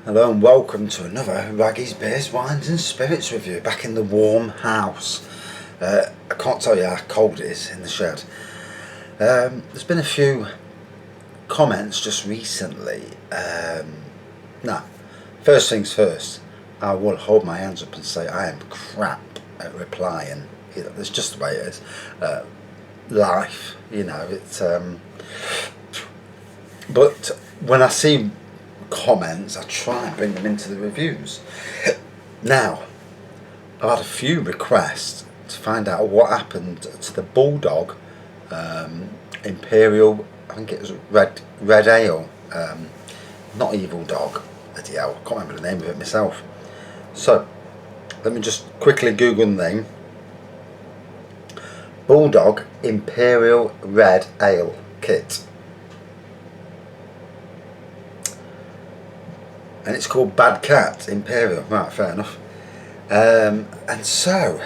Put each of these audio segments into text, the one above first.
Hello and welcome to another Raggy's Beers, Wines and Spirits review back in the warm house. I can't tell you how cold it is in the shed. There's been a few comments just recently. Now, first things first, I will hold my hands up and say I am crap at replying. That's just the way it is. Life, it's... But when I see comments, I try and bring them into the reviews. Now, I've had a few requests to find out what happened to the Bulldog Imperial, I think it was red ale, not Evil Dog, bloody hell, I can't remember the name of it myself. So, let me just quickly Google the name. Bulldog Imperial Red Ale Kit. And it's called Bad Cat Imperial. Right, fair enough. And so,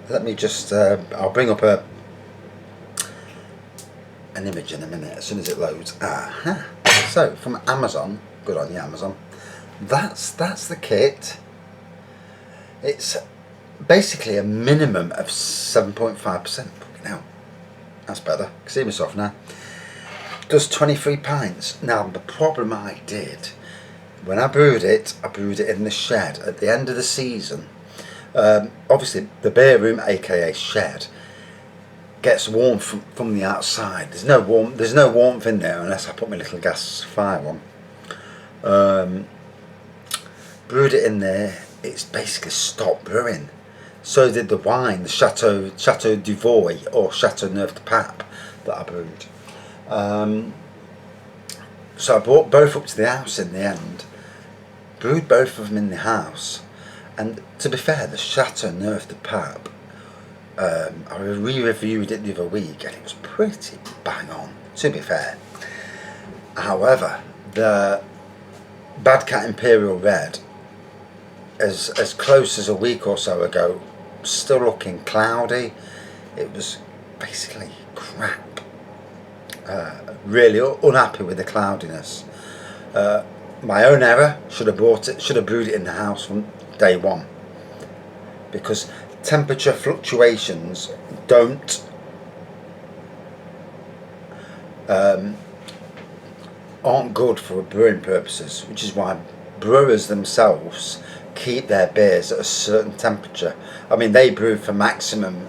let me just, I'll bring up an image in a minute as soon as it loads. So, from Amazon, good on you Amazon, that's the kit. It's basically a minimum of 7.5%. Fucking hell, that's better. I can see myself now. Does 23 pints. Now, the problem I did, when I brewed it in the shed at the end of the season. Obviously, the beer room, aka shed, gets warm from the outside. There's no warmth in there unless I put my little gas fire on. Brewed it in there. It's basically stopped brewing. So did the wine, the Chateau Duvois or Chateau Neuf de Pape that I brewed. So I brought both up to the house in the end, brewed both of them in the house, and to be fair, the Chateau Neuf de Pape, I re-reviewed it the other week and it was pretty bang on, to be fair. However, the Bad Cat Imperial Red, as close as a week or so ago, still looking cloudy. It was basically crap. Really unhappy with the cloudiness. My own error. Should have brewed it in the house from day one, because temperature fluctuations aren't good for brewing purposes, which is why brewers themselves keep their beers at a certain temperature. I mean, they brew for maximum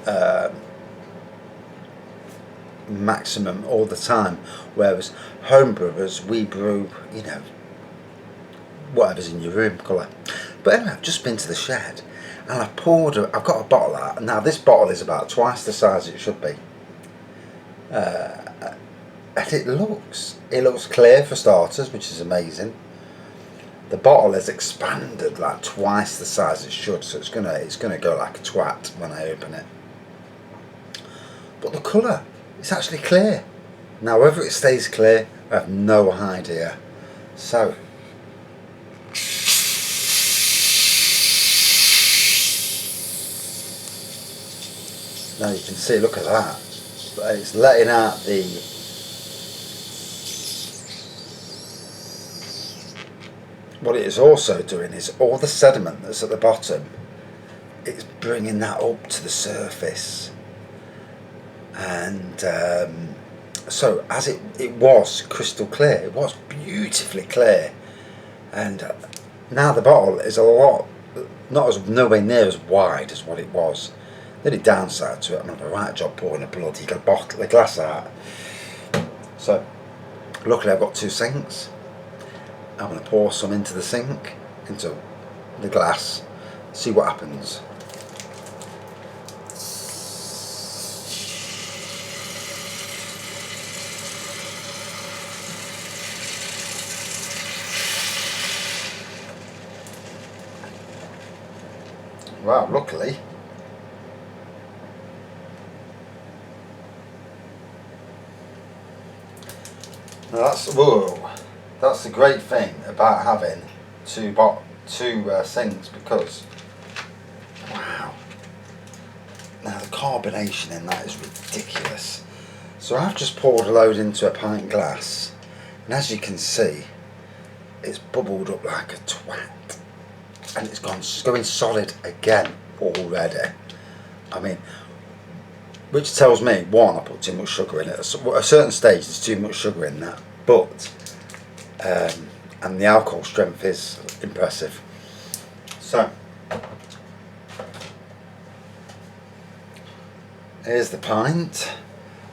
all the time, whereas home brewers, we brew, whatever's in your room colour. But anyway, I've just been to the shed and I've got a bottle out. Now this bottle is about twice the size it should be, and it looks clear for starters, which is amazing. The bottle has expanded like twice the size it should, so it's gonna go like a twat when I open it. But the colour, it's actually clear. Now whether it stays clear, I have no idea. So, now you can see, look at that. It's letting out what it is also doing is all the sediment that's at the bottom, it's bringing that up to the surface. And so as it was crystal clear, it was beautifully clear, and now the bottle is nowhere near as wide as what it was. The only downside to it, I'm going to have a right job pouring a bloody bottle of glass out. So luckily I've got two sinks. I'm going to pour some into the sink, into the glass, see what happens. Wow, luckily. Now that's the great thing about having two sinks, because wow, now the carbonation in that is ridiculous. So I've just poured a load into a pint glass, and as you can see, it's bubbled up like a twat, and it's going solid again already. I mean, which tells me, one, I put too much sugar in it. At a certain stage there's too much sugar in that, but and the alcohol strength is impressive. So here's the pint,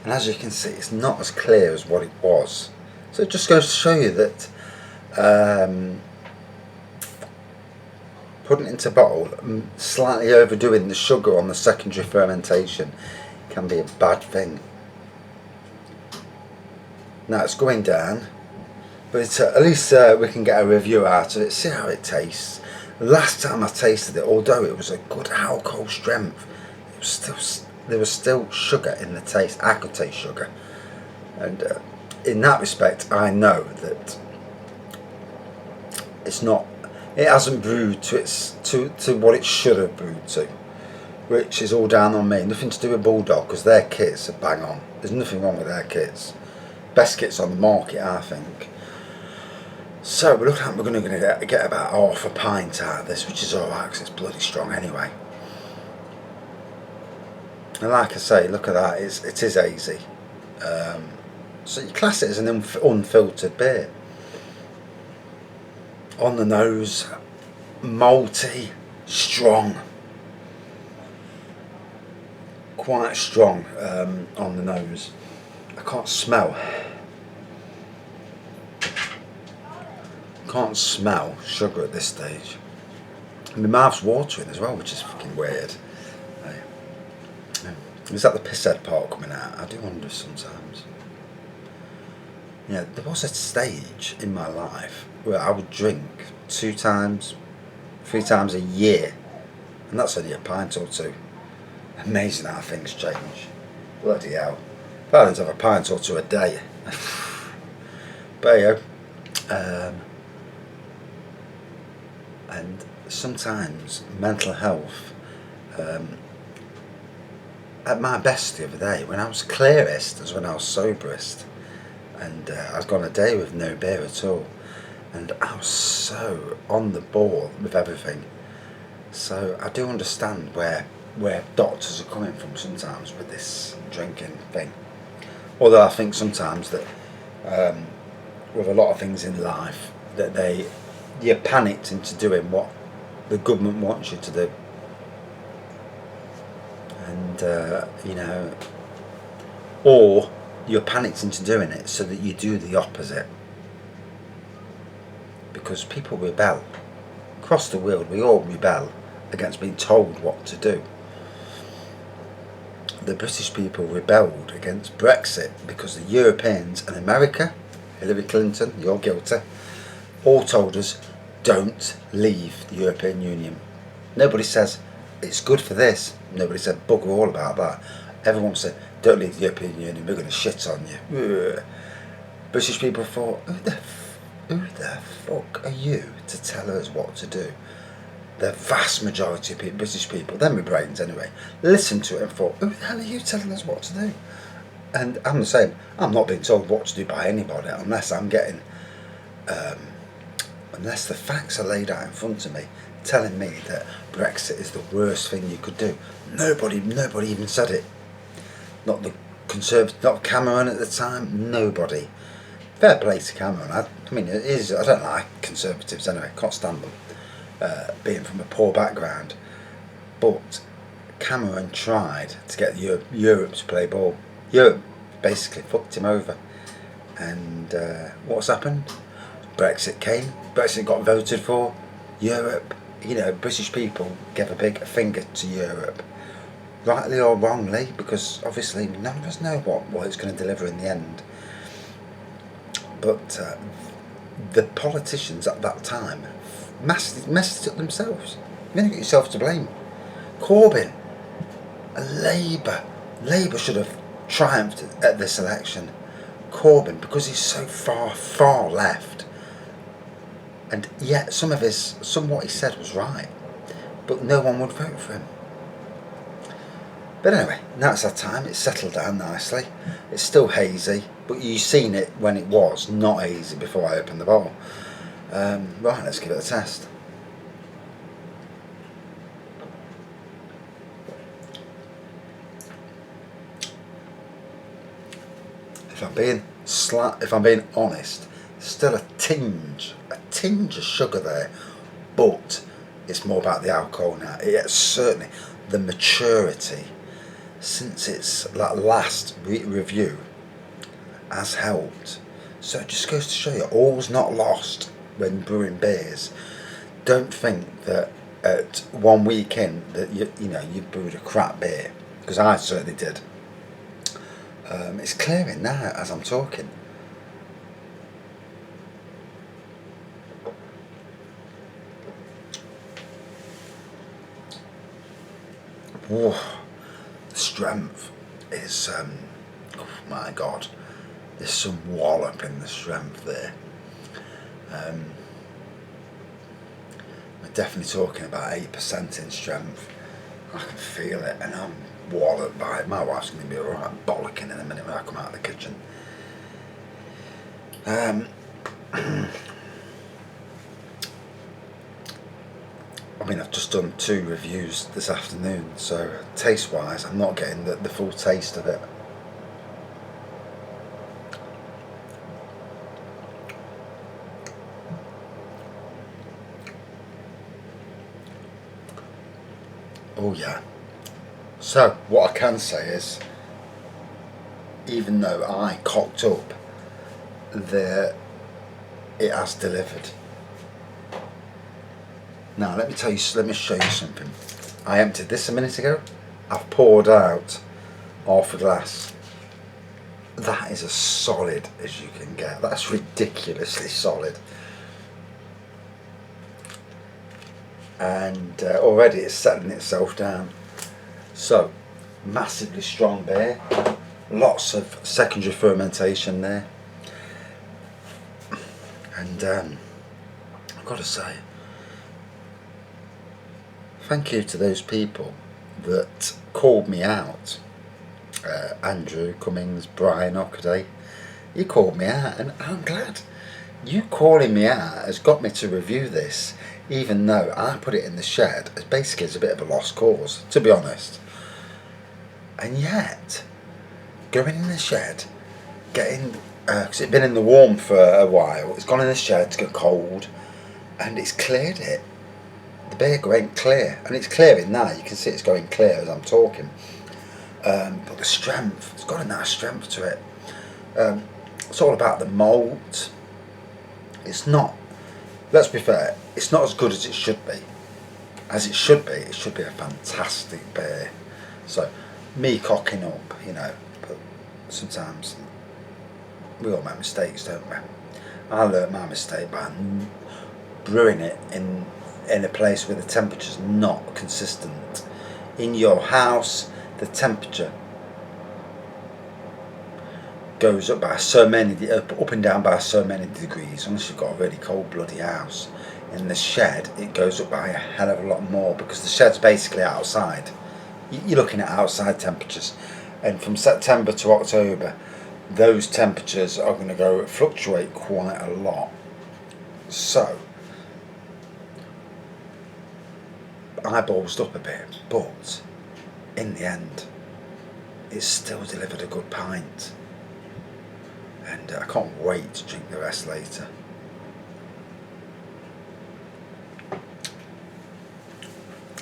and as you can see, it's not as clear as what it was. So it just goes to show you that putting it into a bottle, slightly overdoing the sugar on the secondary fermentation, can be a bad thing. Now it's going down, but it's, at least we can get a review out of it, see how it tastes. Last time I tasted it, although it was a good alcohol strength, it was still, there was still sugar in the taste. I could taste sugar, and in that respect I know that it's not, it hasn't brewed to its to what it should have brewed to, which is all down on me. Nothing to do with Bulldog, because their kits are bang on. There's nothing wrong with their kits. Best kits on the market, I think. So we're looking at, we're going to get about half a pint out of this, which is alright because it's bloody strong anyway. And like I say, look at that, it is hazy. So you class it as an unfiltered beer. On the nose, malty, strong. Quite strong on the nose. I can't smell. Can't smell sugar at this stage. And my mouth's watering as well, which is fucking weird. Is that the pisshead part coming out? I do wonder sometimes. Yeah, there was a stage in my life where I would drink 2 times, 3 times a year, and that's only a pint or 2. Amazing how things change. Bloody hell. If I didn't have a pint or 2 a day. But there you go. And sometimes mental health, at my best the other day, when I was clearest, was when I was soberest, and I'd gone a day with no beer at all, and I was so on the ball with everything. So I do understand where doctors are coming from sometimes with this drinking thing. Although I think sometimes that with a lot of things in life that you're panicked into doing what the government wants you to do, and you know, or you're panicked into doing it so that you do the opposite, because people rebel across the world. We all rebel against being told what to do. The British people rebelled against Brexit because the Europeans and America, Hillary Clinton, you're guilty, all told us don't leave the European Union. Nobody says it's good for this. Nobody said bugger all about that. Everyone said don't leave the European Union, we're going to shit on you. Ugh. British people thought, who the fuck are you to tell us what to do? The vast majority of British people, them with brains anyway, listened to it and thought, who the hell are you telling us what to do? And I'm the same. I'm not being told what to do by anybody unless I'm getting, unless the facts are laid out in front of me, telling me that Brexit is the worst thing you could do. Nobody even said it. Not the Conservative, not Cameron at the time. Nobody. Fair play to Cameron. I mean, it is. I don't like Conservatives anyway. Can't stand them. Being from a poor background, but Cameron tried to get Europe to play ball. Europe basically fucked him over, and what's happened? Brexit came. Brexit got voted for. Europe, you know, British people gave a big finger to Europe, rightly or wrongly, because obviously none of us know what it's going to deliver in the end. But the politicians at that time messed it up themselves. You've only got yourself to blame. Corbyn, Labour should have triumphed at this election. Corbyn, because he's so far left, and yet some what he said was right, but no one would vote for him. But anyway, now it's that time. It's settled down nicely. It's still hazy, but you've seen it when it was not hazy before I opened the bottle. Right, let's give it a test. If I'm being honest, still a tinge of sugar there, but it's more about the alcohol now. It's certainly the maturity since its last review has helped. So it just goes to show you, all's not lost when brewing beers. Don't think that at 1 week in that you've brewed a crap beer, because I certainly did. It's clearing now as I'm talking. Whoa, the strength is, oh my god, there's some wallop in the strength there. We're definitely talking about 8% in strength. I can feel it, and I'm walloped by it. My wife's going to be alright bollocking in a minute when I come out of the kitchen. I mean, I've just done 2 reviews this afternoon, so taste wise I'm not getting the full taste of it. Oh yeah. So what I can say is, even though I cocked up, it has delivered. Now let me show you something. I emptied this a minute ago. I've poured out half a glass. That is as solid as you can get. That's ridiculously solid. And already it's settling itself down. So, massively strong beer. Lots of secondary fermentation there. And I've got to say, thank you to those people that called me out. Andrew Cummings, Brian Ockaday, you called me out, and I'm glad. You calling me out has got me to review this, even though I put it in the shed as basically as a bit of a lost cause, to be honest. And yet, going in the shed, getting, because it'd been in the warm for a while, it's gone in the shed to get cold, and it's cleared it. The beer went clear, and it's clearing now. You can see it's going clear as I'm talking. But the strength, it's got a nice strength to it. It's all about the malt. It's not, let's be fair, it's not as good as it should be. As it should be a fantastic beer. So, me cocking up, but sometimes we all make mistakes, don't we? I learnt my mistake by brewing it in a place where the temperature's not consistent. In your house, the temperature goes up by so many, up and down by so many degrees, unless you've got a really cold bloody house. In the shed, it goes up by a hell of a lot more, because the shed's basically outside. You're looking at outside temperatures, and from September to October, those temperatures are going to fluctuate quite a lot. So I ballsed up a bit, but in the end, it still delivered a good pint, and I can't wait to drink the rest later.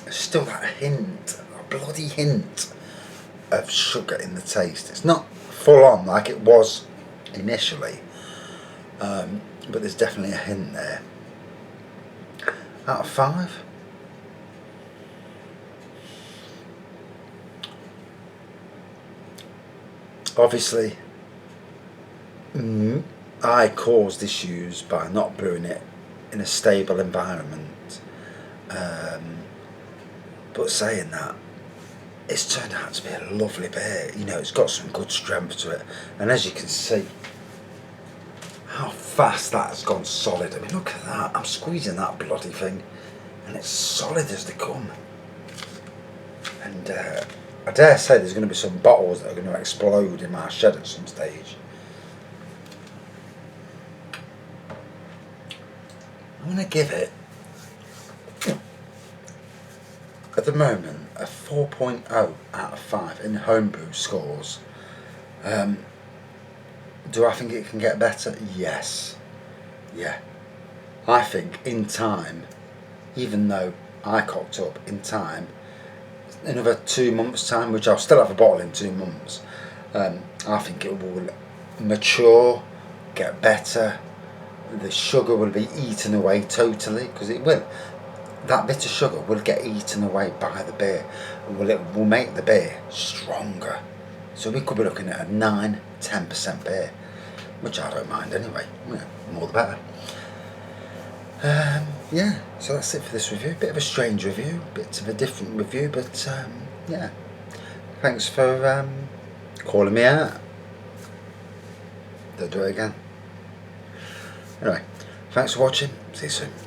There's still that hint, a bloody hint of sugar in the taste. It's not full on like it was initially, but there's definitely a hint there. Out of 5. Obviously, I caused issues by not brewing it in a stable environment. But saying that, it's turned out to be a lovely beer. It's got some good strength to it. And as you can see, how fast that has gone solid. I mean, look at that. I'm squeezing that bloody thing, and it's solid as they come. And I dare say there's going to be some bottles that are going to explode in my shed at some stage. I'm going to give it, at the moment, a 4.0 out of 5 in Homebrew scores. Do I think it can get better? Yes. Yeah. I think in time, even though I cocked up in time, another 2 months time, which I'll still have a bottle in 2 months, I think it will mature, get better, the sugar will be eaten away totally, because it will. That bit of sugar will get eaten away by the beer, and it will make the beer stronger. So we could be looking at a 9-10% beer, which I don't mind anyway. More the better. Yeah, so that's it for this review. Bit of a strange review, bit of a different review, but yeah. Thanks for calling me out. Don't do it again. Anyway, thanks for watching. See you soon.